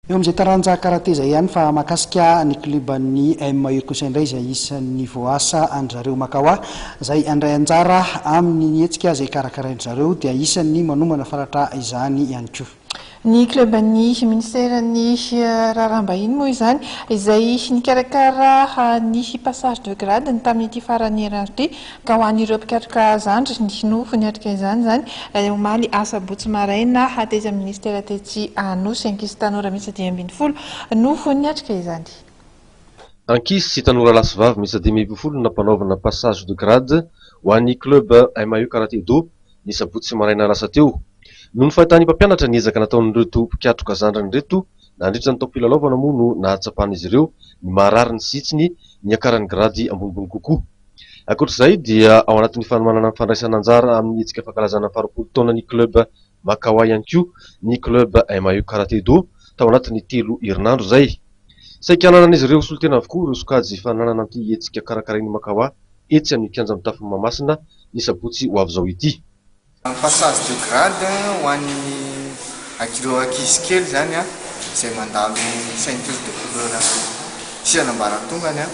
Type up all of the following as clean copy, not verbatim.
eo amin'izay taranja karate izay ihany fa mahakasika ny kluban'ny MAU kosa indray izay isan'ny voasa an'zareo Makaoa izay andray anjara amin'ny hetsika izay karakarain'zareo dia isan'ny manomana faratra izany ihany koa. Ny kluban'ny ministèran'ny rarambahiny moa izany izay nikarakara ny passage de grade ny tamin'ity farany herinandro ity ka ho an'ireo mpikatroka zandry ny nofo niatrika izany omaly asabotsy maraina hateza ministèra tetsy Anosy ankizy tanora misy 12 nofo niatrika izany. Ankizy sy tanora lasivavy misy 12 nampanaovana passage de grade ho an'ny club MAU Karaté Do ny sabotsy maraina lasa teo. Noho ny fahitany mpampianatra ny ezaka nataon'ireto mpikatroka zandrany reto nandritra ny taom-pilalaovana moa no nahatsapan'izy ireo ny maharary ny sitsiny ny akaran'ny grady ambonimbony kokoa. Ankoatr'izay dia ao anatin'ny fanomanana fandraisana anjara amin'ny hetsika fankalazana 20 taona ny club Makaoa ihany koa ny club MAU Karaté Do tao anatin'ny 3 herinandro zay. Saika ananan'izy ireo solotena avokoa ireo sokajy fananana an'ity hetsika karakarain'ny Makaoa etsy amin'ny kianja mitafy Mahamasina ny sabotsy ho avy zao ity. Passage de grade ho an'ny akireo ankizy kely zany izay mandalo ceinture de couleur sy anambaratongany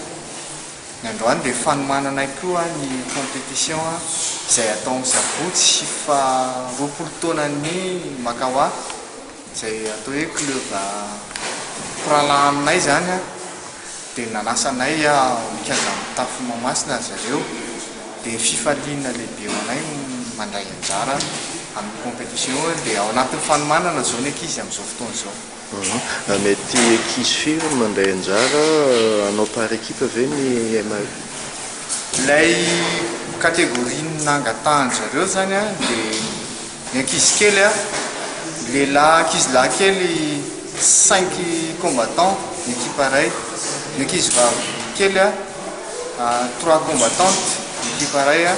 ny androany dia fanomanana koa ny compétition izay atao sabotsy fa 20 taonan'ny Makaoa izay atao hoe club prala aminay zany dia nanasanay mikanja mitafy Mahamasina zareo dia fifaliana lehibe anay mandray anjara amin'ny compétition dia ao anatin'ny fanomanana zao ny ankizy amin'izao fotoana zao. Mety ankizy firy mandray anjara anao par équipe ve ny MAU? Ilay kategoria nangatahany zareo zany dia ny ankizy kely lehilahy ankizy lahy kely 5 combattants ny équipe ray, ny ankizy vavy kely 3 combattantes ny équipe ray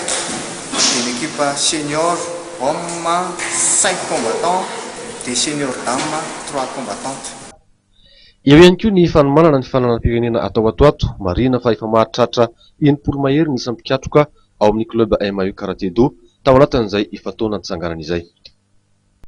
et l'équipe senior homme 5 combattants et senior dame 3 combattantes. Eo ihany koa ny fanomanana ny fananam-pirenena atao atoato marina fa efa maharitratra 80 mahery ny isan'ny mpikatroka ao amin'ny club MAU Karaté Do tao anatin'izay efa taona nitsanganana izay.